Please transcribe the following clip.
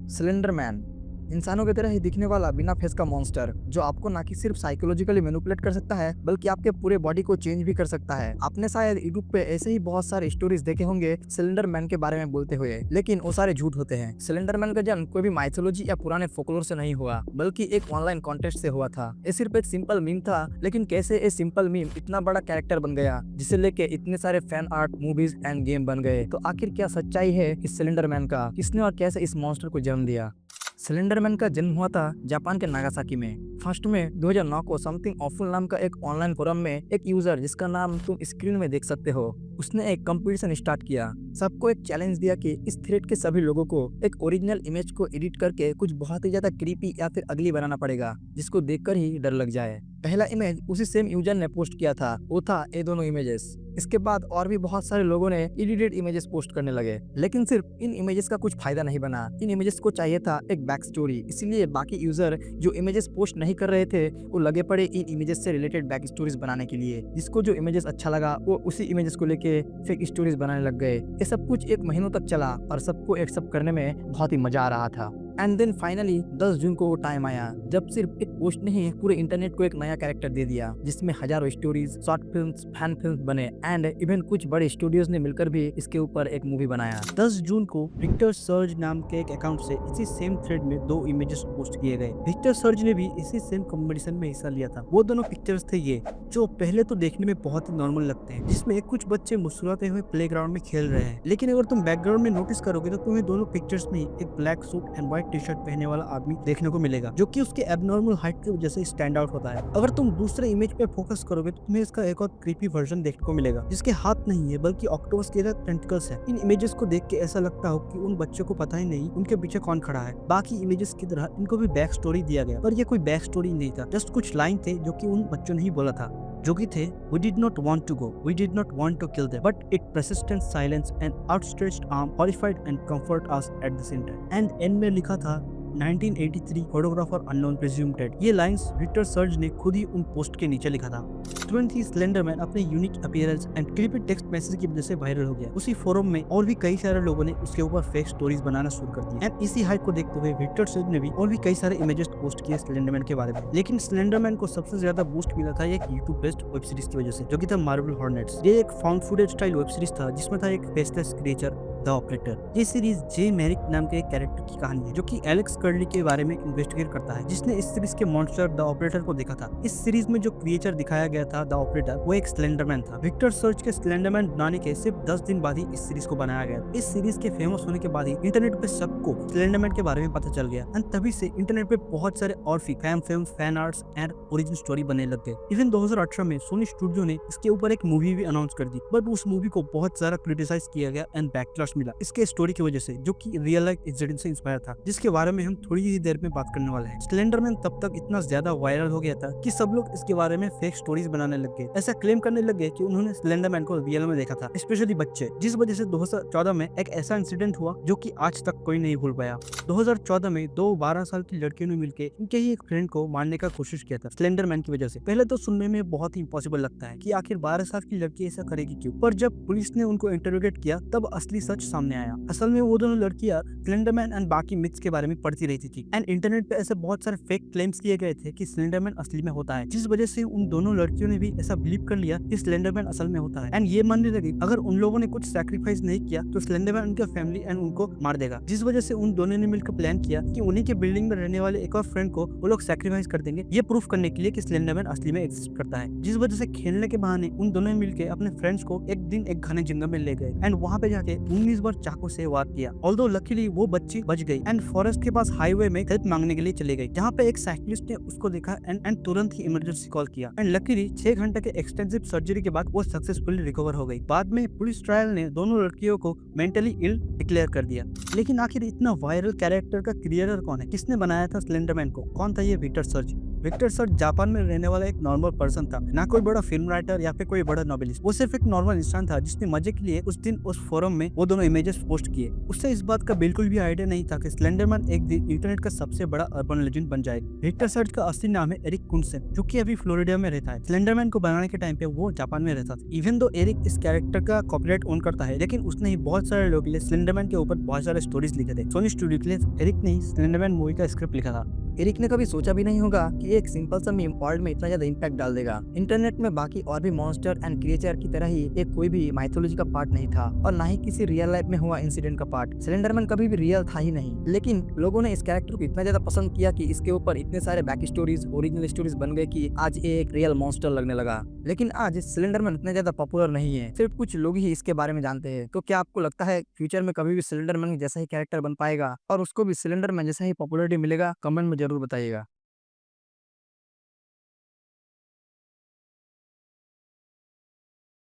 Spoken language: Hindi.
स्लेंडर मैन इंसानों की तरह ही दिखने वाला बिना फेस का मॉन्स्टर जो आपको ना कि सिर्फ साइकोलॉजिकली मैनिपुलेट कर सकता है बल्कि आपके पूरे बॉडी को चेंज भी कर सकता है। आपने शायद यूट्यूब पे ऐसे ही बहुत सारे स्टोरीज देखे होंगे सिलेंडर मैन के बारे में बोलते हुए, लेकिन वो सारे झूठ होते हैं। सिलेंडर मैन का जन्म कोई भी माइथोलॉजी या पुराने फोकलोर से नहीं हुआ बल्कि एक ऑनलाइन कॉन्टेस्ट से हुआ था। ये सिर्फ एक सिंपल मीम था, लेकिन कैसे ये सिंपल मीम इतना बड़ा कैरेक्टर बन गया जिसे लेके इतने सारे fan art, movies end game बन गए। तो आखिर क्या सच्चाई है इस सिलेंडर मैन का, किसने और कैसे इस मॉन्स्टर को जन्म दिया। सिलेंडरमैन का जन्म हुआ था जापान के नागासाकी में 1 मई 2009 को। समथिंग ऑफुल नाम का एक ऑनलाइन फोरम में एक यूजर, जिसका नाम तुम स्क्रीन में देख सकते हो, उसने एक कंपटीशन स्टार्ट किया। सबको एक चैलेंज दिया कि इस थ्रेड के सभी लोगों को एक ओरिजिनल इमेज को एडिट करके कुछ बहुत ही ज्यादा क्रीपी या फिर अगली बनाना पड़ेगा जिसको देखकर ही डर लग जाए। पहला इमेज उसी सेम यूजर ने पोस्ट किया था, वो था ये दोनों इमेजेस। इसके बाद और भी बहुत सारे लोगों ने एडिटेड इमेजेस पोस्ट करने लगे, लेकिन सिर्फ इन इमेजेस का कुछ फायदा नहीं बना। इन इमेजेस को चाहिए था एक बैक स्टोरी, इसलिए बाकी यूजर जो इमेजेस पोस्ट नहीं कर रहे थे वो लगे पड़े इन इमेजेस से रिलेटेड बैक स्टोरीज बनाने के लिए। जिसको जो इमेजेस अच्छा लगा वो उसी इमेजेस को लेके फेक स्टोरीज बनाने लग गए। ये सब कुछ एक महीनों तक चला और सबको एक्सेप्ट करने में बहुत ही मजा आ रहा था। एंड देन फाइनली 10 जून को वो टाइम आया जब सिर्फ एक पोस्ट ने ही पूरे इंटरनेट को एक नया कैरेक्टर दे दिया, जिसमें हजारों stories, short films, fan films बने एंड इवन कुछ बड़े स्टूडियोज ने मिलकर भी इसके ऊपर एक मूवी बनाया। 10 जून को विक्टर सर्ज नाम के एक अकाउंट से इसी सेम थ्रेड में 2 इमेजेस पोस्ट किए गए। विक्टर सर्ज ने भी इसी सेम कंपटीशन में हिस्सा लिया था। वो दोनों पिक्चर्स थे ये, जो पहले तो देखने में बहुत ही नॉर्मल लगते हैं, जिसमें कुछ बच्चे मुस्कुराते हुए प्लेग्राउंड में खेल रहे हैं। लेकिन अगर तुम बैकग्राउंड में नोटिस करोगे तो तुम्हें दोनों पिक्चर्स में एक black suit and white T shirt पहने वाला आदमी देखने को मिलेगा, जो कि उसके एबनॉर्मल हाइट की वजह से स्टैंड आउट होता है। अगर तुम दूसरे इमेज पे फोकस करोगे तो तुम्हें इसका एक और क्रीपी वर्जन देखने को मिलेगा, जिसके हाथ नहीं है बल्कि ऑक्टोपस के टेंटिकल्स है। इन इमेजेस को देख के ऐसा लगता हो कि उन बच्चों को पता ही नहीं उनके पीछे कौन खड़ा है। बाकी इमेजेस की तरह इनको भी बैक स्टोरी दिया गया, पर ये कोई बैक स्टोरी नहीं था, जस्ट कुछ लाइन थे जो कि उन बच्चों ने ही बोला था, जो कि थे We did not want to go, we did not want to kill them, but it persistent silence and outstretched arm horrified and comfort us at the same time। And end में लिखा था 1983 फोटोग्राफर अननोन प्रिज्यूम्ड डेड। ये लाइंस विक्टर सर्ज ने खुद ही उन पोस्ट के नीचे लिखा था। तुरंत ही स्लेंडरमैन अपने unique appearance and creepy text message की वजह से वायरल हो गया। उसी फोरम में और भी कई सारे लोगों ने उसके ऊपर फेक स्टोरीज बनाना शुरू कर दिया। एंड इसी हाइप को देखते हुए विक्टर सर्ज ने भी और भी कई सारे इमेजेस पोस्ट किए स्लेंडरमैन के बारे में। लेकिन स्लेंडरमैन को सबसे ज्यादा बूस्ट मिला था एक यूट्यूब बेस्ड वेब सीरीज की वजह से, जो कि था मार्वल हॉर्नेट्स। ये एक found footage style web series था जिसमें था एक फेसलेस क्रिएचर द ऑपरेटर। ये सीरीज जे मैरिक नाम के एक कैरेक्टर की कहानी है, जो कि एलेक्स कर्ली के बारे में इन्वेस्टिगेट करता है, जिसने इस सीरीज के मॉन्स्टर द ऑपरेटर को देखा था। इस सीरीज में जो क्रिएचर दिखाया गया था द ऑपरेटर, वो एक स्लेंडरमैन था। विक्टर सर्ज के स्लेंडरमैन बनाने के सिर्फ 10 दिन बाद ही इस सीरीज को बनाया गया। इस सीरीज के फेमस होने के बाद ही इंटरनेट पे सबको स्लेंडरमैन के बारे में पता चल गया एंड तभी से इंटरनेट पे बहुत सारे और fan film, fan arts and original story बनने लग गए। इवन 2018 में सोनी स्टूडियो ने इसके ऊपर एक मूवी भी अनाउंस कर दी, बट उस मूवी को बहुत सारा क्रिटिसाइज किया गया एंड बैकलैश मिला इसके स्टोरी की वजह से, जो कि रियल लाइफ इंसिडेंट से इंस्पायर था, जिसके बारे में हम थोड़ी ही देर में बात करने वाले हैं। स्लेंडरमैन तब तक इतना ज्यादा वायरल हो गया था कि सब लोग इसके बारे में फेक स्टोरीज बनाने लग गए। ऐसा क्लेम करने लग गए कि उन्होंने स्लेंडरमैन को रियल में देखा था, स्पेशली बच्चे, जिस वजह से 2014 में एक ऐसा इंसिडेंट हुआ जो कि आज तक कोई नहीं भूल पाया। 2014 में 12 साल की लड़कियों ने मिलकर उनके ही एक फ्रेंड को मारने का कोशिश किया था स्लेंडरमैन की वजह से। पहले तो सुनने में बहुत ही इम्पॉसिबल लगता है कि आखिर 12 साल की लड़की ऐसा करेगी क्यों, पर जब पुलिस ने उनको इंटरोगेट किया तब असली सच सामने आया। असल में वो दोनों लड़कियां स्लेंडरमैन एंड बाकी मिथ्स के बारे में पढ़ती रहती थी एंड इंटरनेट पे ऐसे बहुत सारे फेक क्लेम्स किए गए थे कि स्लेंडरमैन असली में होता है, जिस वजह से उन दोनों लड़कियों ने भी ऐसा बिलीव कर लिया कि स्लेंडरमैन असल में होता है एंड ये मानने लगी अगर उन लोगों ने कुछ सैक्रिफाइस नहीं किया तो स्लेंडरमैन उनका फैमिली एंड उनको मार देगा। जिस वजह से उन दोनों ने मिलकर प्लान किया कि उन्हीं के बिल्डिंग में रहने वाले एक और फ्रेंड को वो लोग सैक्रिफाइस कर देंगे, ये प्रूफ करने के लिए कि स्लेंडरमैन असली में एग्जिस्ट करता है। जिस वजह से खेलने के बहाने उन दोनों ने मिलकर अपने फ्रेंड्स को एक दिन एक घने जंगल में ले गए एंड वहाँ पे जाके 19 बार चाकू से वार किया। ऑल्दो लकीली वो बच्ची बच गई एंड फॉरेस्ट के पास हाईवे में हेल्प मांगने के लिए चले गई, जहाँ पे एक साइकिलिस्ट ने उसको देखा एंड तुरंत ही इमरजेंसी कॉल किया एंड लकीली 6 घंटे के एक्सटेंसिव सर्जरी के बाद वो सक्सेसफुली रिकवर हो गई। बाद में पुलिस ट्रायल ने दोनों लड़कियों को मेंटली इल डिक्लेयर कर दिया। लेकिन आखिर इतना वायरल कैरेक्टर का क्रिएटर कौन है, किसने बनाया था स्लेंडरमैन को, कौन था ये Victor Serge? Victor Serge Japan में रहने वाला एक नॉर्मल पर्सन था, ना कोई बड़ा फिल्म राइटर या फिर कोई बड़ा नॉवेलिस्ट। वो सिर्फ एक नॉर्मल इंसान था जिसने मजे के लिए उस दिन उस फोरम में वो दोनों इमेजेस पोस्ट किए। उससे इस बात का बिल्कुल भी आइडिया नहीं था कि स्लेंडरमैन एक दिन इंटरनेट का सबसे बड़ा अर्बन लेजेंड बन जाएगा। विक्टर सर्च का असली नाम है एरिक कुनसेन, जो कि अभी फ्लोरिडा में रहता है। स्लेंडरमैन को बनाने के टाइम पे वो जापान में रहता था। इवन दो एरिक इस कैरेक्टर का कॉपीराइट ओन करता है, लेकिन उसने ही बहुत सारे लोगों के लिए स्लेंडरमैन के ऊपर बहुत सारे स्टोरीज लिखे थे। सोनी स्टूडियो के लिए एरिक ने ही स्लेंडरमैन मूवी का स्क्रिप्ट लिखा था। एरिक ने कभी सोचा भी नहीं होगा कि एक सिंपल सा मीम वर्ल्ड में इतना ज्यादा इम्पैक्ट डाल देगा। इंटरनेट में बाकी और भी मॉन्स्टर एंड क्रिएचर की तरह ही एक कोई भी माइथोलॉजी का पार्ट नहीं था और ना ही किसी रियल लाइफ में हुआ इंसिडेंट का पार्ट। स्लेंडरमैन कभी भी रियल था ही नहीं, लेकिन लोगों ने इस कैरेक्टर को इतना ज्यादा पसंद किया कि इसके ऊपर इतने सारे बैक स्टोरीज, ओरिजिनल स्टोरीज बन गए कि आज ये एक रियल मॉन्स्टर लगने लगा। लेकिन आज स्लेंडरमैन इतना ज्यादा पॉपुलर नहीं है, सिर्फ कुछ लोग ही इसके बारे में जानते हैं। तो क्या आपको लगता है फ्यूचर में कभी भी स्लेंडरमैन जैसा ही कैरेक्टर बन पाएगा और उसको भी स्लेंडरमैन जैसा ही पॉपुलरिटी मिलेगा? कमेंट में जरूर बताइएगा।